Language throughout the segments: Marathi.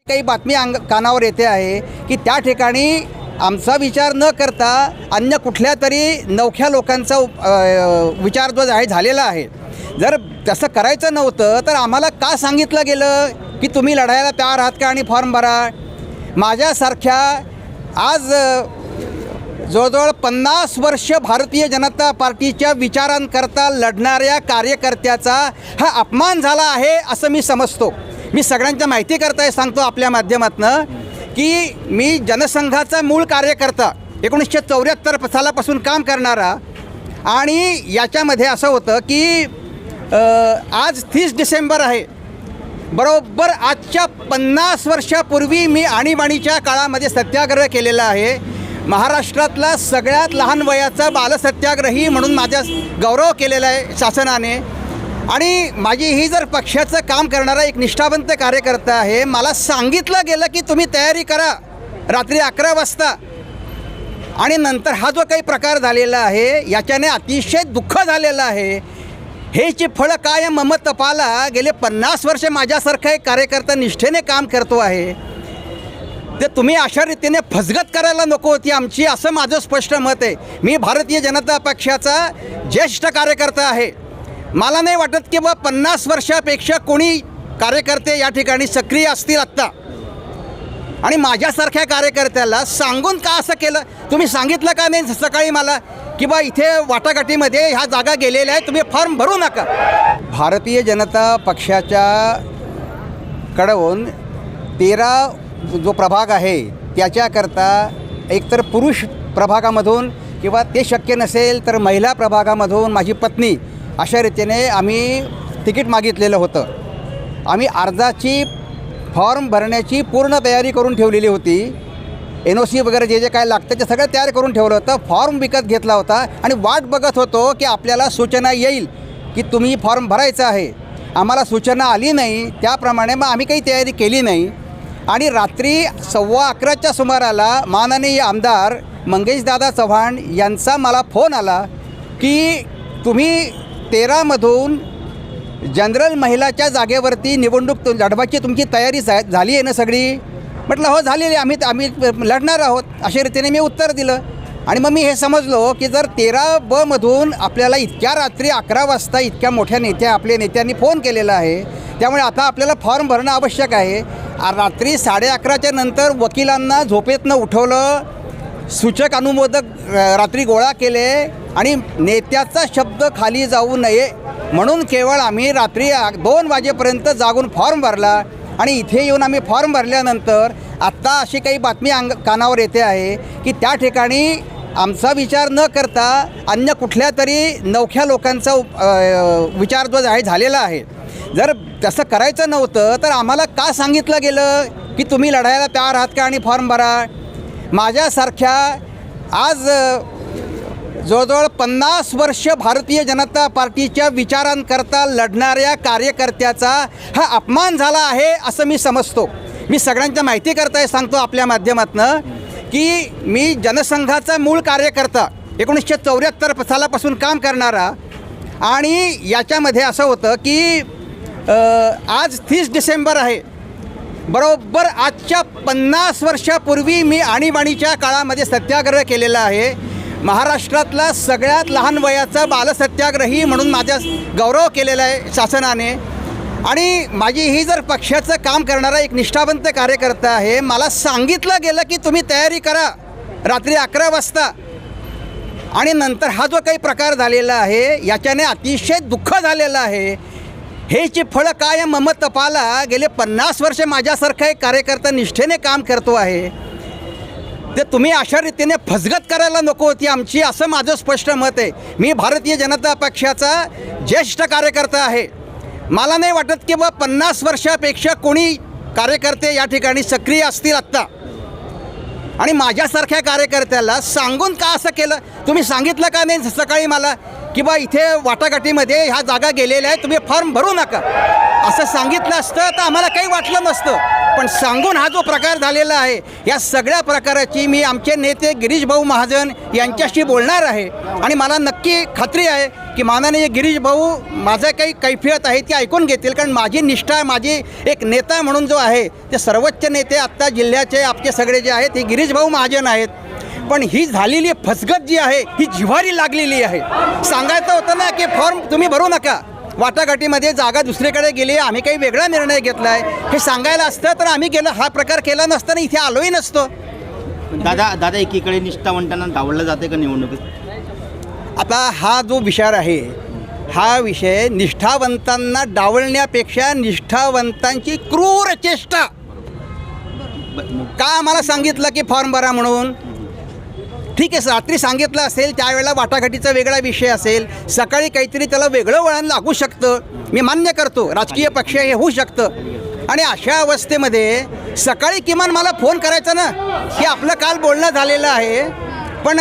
काही बातमी कानावर येते आहे की त्या ठिकाणी आमचा विचार न करता अन्य कुठल्या तरी नवख्या लोकांचा विचार जो आहे झालेला आहे. जर तसं करायचं नव्हतं तर आम्हाला का सांगितलं गेलं की तुम्ही लढायला तयार आहात का आणि फॉर्म भरा. माझ्यासारख्या आज जवळजवळ 50 वर्ष भारतीय जनता पार्टीच्या विचारांकरता लढणाऱ्या कार्यकर्त्याचा हा अपमान झाला आहे असं मी समजतो. मी सगळ्यांच्या माहिती करता सांगतो आपल्या माध्यमातनं की मी जनसंघाचा मूळ कार्यकर्ता 1974 सालापासून काम करणारा आणि याच्यामध्ये असं होतं की आज 30 डिसेंबर आहे. बरोबर आजच्या 50 वर्षापूर्वी मी आणीबाणीच्या काळामध्ये सत्याग्रह केलेला आहे. महाराष्ट्रातला सगळ्यात लहान वयाचा बालसत्याग्रही म्हणून माझा गौरव केलेला आहे शासनाने. आणि माझी ही जर पक्षाचं काम करणारा एक निष्ठावंत कार्यकर्ता आहे. मला सांगितलं गेलं की तुम्ही तयारी करा रात्री 11 वाजता आणि नंतर हा जो काही प्रकार झालेला आहे याच्याने अतिशय दुःख झालेलं आहे. हेची फळं काय मम तपाला. गेले 50 वर्ष माझ्यासारखा एक कार्यकर्ता निष्ठेने काम करतो आहे ते तुम्ही अशा रीतीने फसगत करायला नको होती आमची, असं माझं स्पष्ट मत आहे. मी भारतीय जनता पक्षाचा ज्येष्ठ कार्यकर्ता आहे. मला नाही वाटत की 50 वर्षापेक्षा कोणी कार्यकर्ते या ठिकाणी सक्रिय असतील आत्ता. आणि माझ्यासारख्या कार्यकर्त्याला सांगून का असं केलं. तुम्ही सांगितलं का नाही सकाळी मला की इथे वाटाघाटीमध्ये ह्या जागा गेलेल्या आहेत, तुम्ही फॉर्म भरू नका. भारतीय जनता पक्षाच्या कडून 13 जो प्रभाग आहे त्याच्याकरता एकतर पुरुष प्रभागामधून किंवा ते शक्य नसेल तर महिला प्रभागामधून माझी पत्नी अशा रीतीने आम्ही तिकीट मागितलेलं होतं. आम्ही अर्जाची फॉर्म भरण्याची पूर्ण तयारी करून ठेवलेली होती. NOC वगैरे जे काय लागतं ते सगळं तयार करून ठेवलं होतं. फॉर्म विकत घेतला होता आणि वाट बघत होतो की आपल्याला सूचना येईल की तुम्ही फॉर्म भरायचा आहे. आम्हाला सूचना आली नाही, त्याप्रमाणे मग आम्ही काही तयारी केली नाही. आणि रात्री 11:15च्या सुमाराला माननीय आमदार मंगेशदादा चव्हाण यांचा मला फोन आला की तुम्ही 13मधून जनरल महिलाच्या जागेवरती निवडणूक लढवायची तुमची तयारी झाली आहे ना सगळी. म्हटलं हो झालेली, आम्ही लढणार आहोत अशा रीतीने मी उत्तर दिलं. आणि मग मी हे समजलो की जर 13B आपल्याला इतक्या रात्री 11 वाजता इतक्या मोठ्या आपल्या नेत्यांनी फोन केलेला आहे, त्यामुळे आता आपल्याला फॉर्म भरणं आवश्यक आहे. रात्री 11:30च्या नंतर वकिलांना झोपेतनं उठवलं, सूचक अनुमोदक रात्री गोळा केले आणि नेत्याचा शब्द खाली जाऊ नये म्हणून केवळ आम्ही रात्री 2 वाजेपर्यंत जागून फॉर्म भरला. आणि इथे येऊन आम्ही फॉर्म भरल्यानंतर आत्ता अशी काही बातमी कानावर येते आहे की त्या ठिकाणी आमचा विचार न करता अन्य कुठल्या तरी नवख्या लोकांचा विचार जो आहे झालेला आहे. जर तसं करायचं नव्हतं तर आम्हाला का सांगितलं गेलं की तुम्ही लढायला तयार आहात का आणि फॉर्म भरा. माझ्यासारख्या आज जवळजवळ 50 वर्ष भारतीय जनता पार्टीच्या विचारांकरता लढणाऱ्या कार्यकर्त्याचा हा अपमान झाला आहे असं मी समजतो. मी सगळ्यांच्या माहिती करता सांगतो आपल्या माध्यमातनं की मी जनसंघाचा मूळ कार्यकर्ता 1974 सालापासून काम करणारा आणि याच्यामध्ये असं होतं की आज 30 डिसेंबर आहे. बरोबर आजच्या 50 वर्षापूर्वी मी आणीबाणीच्या काळामध्ये सत्याग्रह केलेला आहे. महाराष्ट्रातला सगळ्यात लहान वयाचा बालसत्याग्रही म्हणून माझा गौरव केलेला आहे शासनाने. आणि माझी ही जर पक्षाचं काम करणारा एक निष्ठावंत कार्यकर्ता आहे. मला सांगितलं गेलं की तुम्ही तयारी करा रात्री 11 वाजता आणि नंतर हा जो काही प्रकार झालेला आहे याच्याने अतिशय दुःख झालेलं आहे. हेची फळं काय मम तपाला. गेले 50 वर्ष माझ्यासारखा एक कार्यकर्ता निष्ठेने काम करतो आहे ते तुम्ही अशा रीतीने फसगत करायला नको होती आमची, असं माझं स्पष्ट मत आहे. मी भारतीय जनता पक्षाचा ज्येष्ठ कार्यकर्ता आहे. मला नाही वाटत की 50 वर्षापेक्षा कोणी कार्यकर्ते या ठिकाणी सक्रिय असतील आत्ता. आणि माझ्यासारख्या कार्यकर्त्याला सांगून का असं केलं. तुम्ही सांगितलं का नाही सकाळी मला की इथे वाटाघाटीमध्ये ह्या जागा गेलेल्या आहेत, तुम्ही फॉर्म भरू नका. असं सांगितलं असतं तर आम्हाला काही वाटलं नसतं. पण सांगून हा जो प्रकार झालेला आहे या सगळ्या प्रकाराची मी आमचे नेते गिरीश भाऊ महाजन यांच्याशी बोलणार आहे. आणि मला नक्की खात्री आहे की माननीय गिरीश भाऊ माझं काही कैफियत आहे ती ऐकून घेतील, कारण माझी निष्ठा, माझी एक नेता म्हणून जो आहे ते सर्वोच्च नेते आत्ता जिल्ह्याचे आपले सगळे जे आहेत हे गिरीश भाऊ महाजन आहेत. पण ही झालेली फसगत जी आहे ही जिव्हारी लागलेली आहे. सांगायचं होतं ना की फॉर्म तुम्ही भरू नका, वाटाघाटीमध्ये जागा दुसरीकडे गेली, आम्ही काही वेगळा निर्णय घेतला आहे हे सांगायला असतं तर आम्ही गेलं हा प्रकार केला नसताना इथे आलोही नसतो. दादा एकीकडे निष्ठावंतांना डावललं जाते का निवडणुकीत? आता हा जो विचार आहे हा विषय निष्ठावंतांना डावलण्यापेक्षा निष्ठावंतांची क्रूर चेष्टा. का आम्हाला सांगितलं की फॉर्म भरा म्हणून? ठीक आहे, रात्री सांगितलं असेल त्यावेळेला वाटाघाटीचा वेगळा विषय असेल, सकाळी काहीतरी त्याला वेगळं वळण लागू शकतं, मी मान्य करतो, राजकीय पक्ष हे होऊ शकतं. आणि अशा अवस्थेमध्ये सकाळी किमान मला फोन करायचा ना की आपलं काल बोलणं झालेलं आहे पण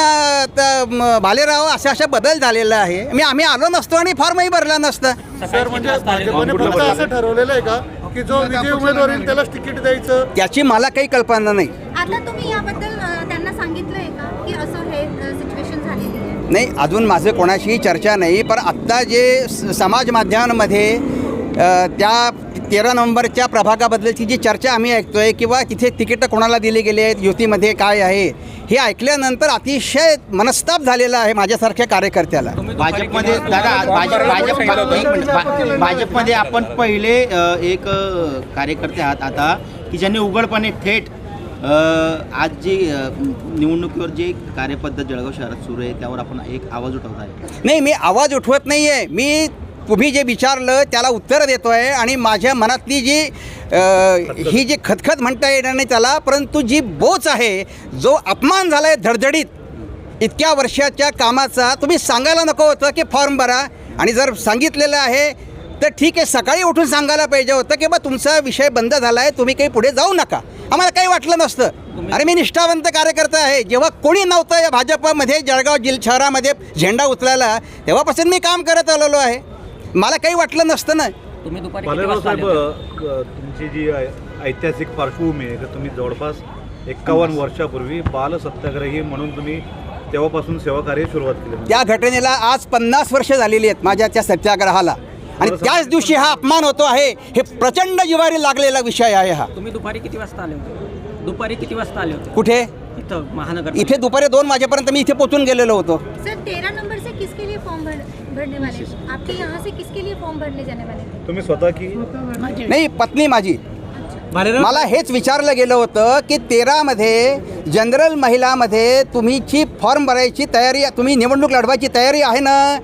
भालेराव अशा बदल झालेला आहे, आम्ही आलो नसतो आणि फॉर्मही भरला नसता. सर म्हणजे भाजपने फक्त असं ठरवलेलं आहे का की जो विजयी उमेदवार येईल त्यालाच तिकीट द्यायचं? त्याची मला काही कल्पना नाही. आता तुम्ही याबद्दल त्यांना सांगितलंय का की असं हे सिच्युएशन झालेली आहे? नाही, अजून माझं कोणाशीही चर्चा नाही. पण आत्ता जे समाज माध्यमांमध्ये त्या 13 नोव्हेंबरच्या प्रभागाबद्दलची जी चर्चा आम्ही ऐकतोय किंवा तिथे तिकीटं कोणाला दिली गेली आहेत, युतीमध्ये काय आहे, हे ऐकल्यानंतर अतिशय मनस्ताप झालेला आहे माझ्यासारख्या कार्यकर्त्याला. भाजपमध्ये दादा भाजपमध्ये आपण पहिले एक कार्यकर्ते आहात आता की ज्यांनी उघडपणे थेट आज जी निवडणुकीवर जी कार्यपद्धत जळगाव शहरात सुरू आहे त्यावर आपण एक आवाज उठवत आहे. नाही, मी आवाज उठवत नाही आहे, मी तुम्ही जे विचारलं त्याला उत्तर देतो आहे. आणि माझ्या मनातली जी ही जी खतखत म्हणता येणार नाही त्याला, परंतु जी बोच आहे, जो अपमान झाला आहे धडधडीत इतक्या वर्षाच्या कामाचा, तुम्ही सांगायला नको होतं की फॉर्म भरा. आणि जर सांगितलेलं आहे तर ठीक आहे, सकाळी उठून सांगायला पाहिजे होतं की बा तुमचा विषय बंद झाला आहे, तुम्ही काही पुढे जाऊ नका. आम्हाला काही वाटलं नसतं. अरे मी निष्ठावंत कार्यकर्ता आहे, जेव्हा कोणी नव्हतं या भाजपमध्ये जळगाव शहरामध्ये झेंडा उचलायला तेव्हापासून मी काम करत आलेलो आहे, मला काही वाटलं नसतं ना. भालेराव साहेब, तुमची जी ऐतिहासिक पार्श्वभूमी आहे, तर तुम्ही जवळपास 51 वर्षापूर्वी बाल सत्याग्रही म्हणून तुम्ही तेव्हापासून सेवाकार्य सुरुवात केली. त्या घटनेला आज 50 वर्ष झालेली आहेत माझ्या त्या सत्याग्रहाला, आणि त्याच दिवशी हा अपमान होतो आहे. हे प्रचंड जिव्हारी लागलेला विषय आहे हा. तुम्ही दुपारी किती वाजता आले होते? दुपारी किती वाजता आले होते? कुठे? इथं महानगर. इथे दुपारी 2 वाजेपर्यंत मी इथे पोचून गेलेलो होतो. सर 13 नंबर से किसके लिए फॉर्म भरने वाले? आपके यहाँ से किसके लिए फॉर्म भरने जाने वाले? तुम्ही स्वतः की नाही, पत्नी माझी. मला हेच विचारलं गेलं होतं की 13मध्ये जनरल महिलामध्ये तुमची फॉर्म भरायची तयारी, तुम्ही निवडणूक लढवायची तयारी आहे ना,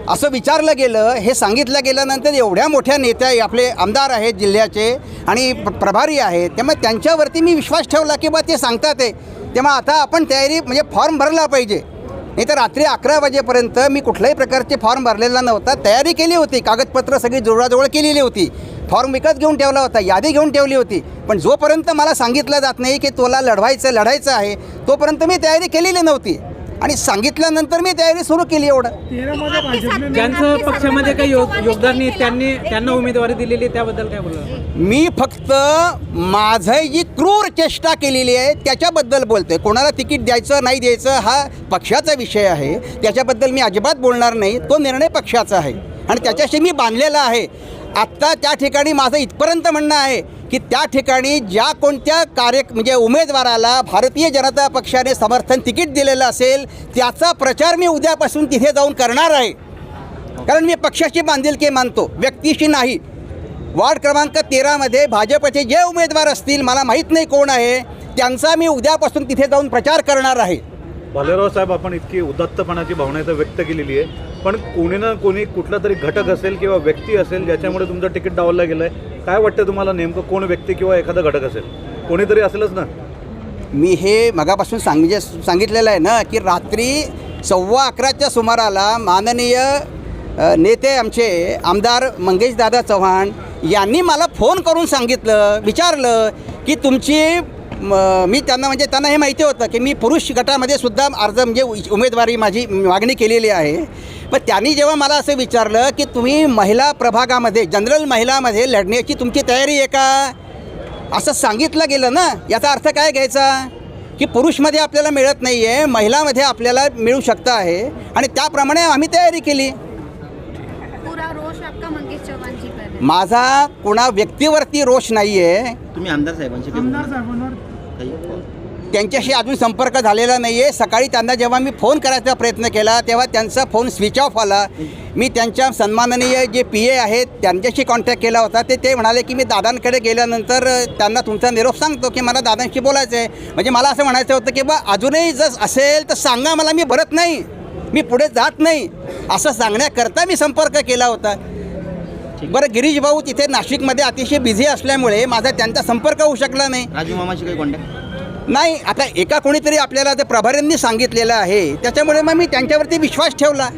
असं विचारलं गेलं. हे सांगितलं गेल्यानंतर एवढ्या मोठ्या नेत्या आपले आमदार आहेत जिल्ह्याचे आणि प्रभारी आहेत, त्यामुळे त्यांच्यावरती मी विश्वास ठेवला की बा ते सांगतात आहे, तेव्हा आता आपण तयारी म्हणजे फॉर्म भरला पाहिजे. नाही तर रात्री 11 वाजेपर्यंत मी कुठल्याही प्रकारचे फॉर्म भरलेला नव्हता, तयारी केली होती, कागदपत्र सगळी जुळवाजुळव केलेली होती, फॉर्म विकत घेऊन ठेवला होता, यादी घेऊन ठेवली होती. पण जोपर्यंत मला सांगितलं जात नाही की तुला लढायचं आहे, तोपर्यंत मी तयारी केलेली नव्हती. आणि सांगितल्यानंतर मी तयारी सुरू केली. एवढं ज्यांचं पक्षामध्ये काही योगदान नाही त्यांना उमेदवारी दिलेली, त्याबद्दल काय बोलणार? मी फक्त माझं जी क्रूर चेष्टा केलेली आहे त्याच्याबद्दल बोलतोय. कोणाला तिकीट द्यायचं नाही द्यायचं हा पक्षाचा विषय आहे, त्याच्याबद्दल मी अजिबात बोलणार नाही. तो निर्णय पक्षाचा आहे आणि त्याच्याशी मी बांधलेला आहे. आत्ता त्या ठिकाणी माझं इथपर्यंत म्हणणं आहे की त्या ठिकाणी ज्या कोणत्या म्हणजे उमेदवाराला भारतीय जनता पक्षाने समर्थन तिकीट दिलेलं असेल त्याचा प्रचार मी उद्यापासून तिथे जाऊन करणार आहे. कारण मी पक्षाची बांधिलकी मानतो, व्यक्तीशी नाही. वार्ड क्रमांक 13मध्ये भाजपचे जे उमेदवार असतील, मला माहीत नाही कोण आहे, त्यांचा मी उद्यापासून तिथे जाऊन प्रचार करणार आहे. भालेराव साहेब, आपण इतकी उदात्तपणाची भावना इथं व्यक्त केलेली आहे, पण कोणी ना कोणी कुठला तरी घटक असेल किंवा व्यक्ती असेल ज्याच्यामुळे तुमचं तिकीट डावललं गेलं आहे. काय वाटतं तुम्हाला, नेमकं कोण व्यक्ती किंवा एखादा घटक असेल? कोणीतरी असेलच ना. मी हे मगापासून सांगितलेलं आहे ना की रात्री 11:15च्या सुमाराला माननीय नेते आमचे आमदार मंगेशदादा चव्हाण यांनी मला फोन करून सांगितलं, विचारलं की तुमची मी त्यांना हे माहिती होतं की मी पुरुष गटामध्ये सुद्धा अर्ज म्हणजे उमेदवारी माझी मागणी केलेली आहे. पण त्यांनी जेव्हा मला असं विचारलं की तुम्ही महिला प्रभागामध्ये जनरल महिलामध्ये लढण्याची तुमची तयारी आहे का, असं सांगितलं गेलं ना, याचा अर्थ काय घ्यायचा की पुरुषमध्ये आपल्याला मिळत नाही आहे, महिलामध्ये आपल्याला मिळू शकतं आहे आणि त्याप्रमाणे आम्ही तयारी केली. माझा कुणा व्यक्तीवरती रोष नाही आहे. तुम्ही आमदार साहेबांशी काही त्यांच्याशी अजून संपर्क झालेला नाही आहे. सकाळी त्यांना जेव्हा मी फोन करायचा प्रयत्न केला तेव्हा त्यांचा फोन स्विच ऑफ आला. मी त्यांच्या सन्माननीय जे PA आहेत त्यांच्याशी कॉन्टॅक्ट केला होता. ते म्हणाले की मी दादांकडे गेल्यानंतर त्यांना तुमचा निरोप सांगतो की मला दादांशी बोलायचं आहे. म्हणजे मला असं म्हणायचं होतं की बा अजूनही जर असेल तर सांगा मला, मी भरत नाही, मी पुढे जात नाही असं सांगण्याकरता मी संपर्क केला होता. बरं, गिरीश भाऊ तिथे नाशिकमध्ये अतिशय बिझी असल्यामुळे माझा त्यांचा संपर्क होऊ शकला नाही. राजू मामाशी काही कॉन्टॅक्ट नाही, आता एका कोणीतरी आपल्याला ते प्रभाऱ्यांनी सांगितलेलं आहे त्याच्यामुळे मग मी त्यांच्यावरती विश्वास ठेवला.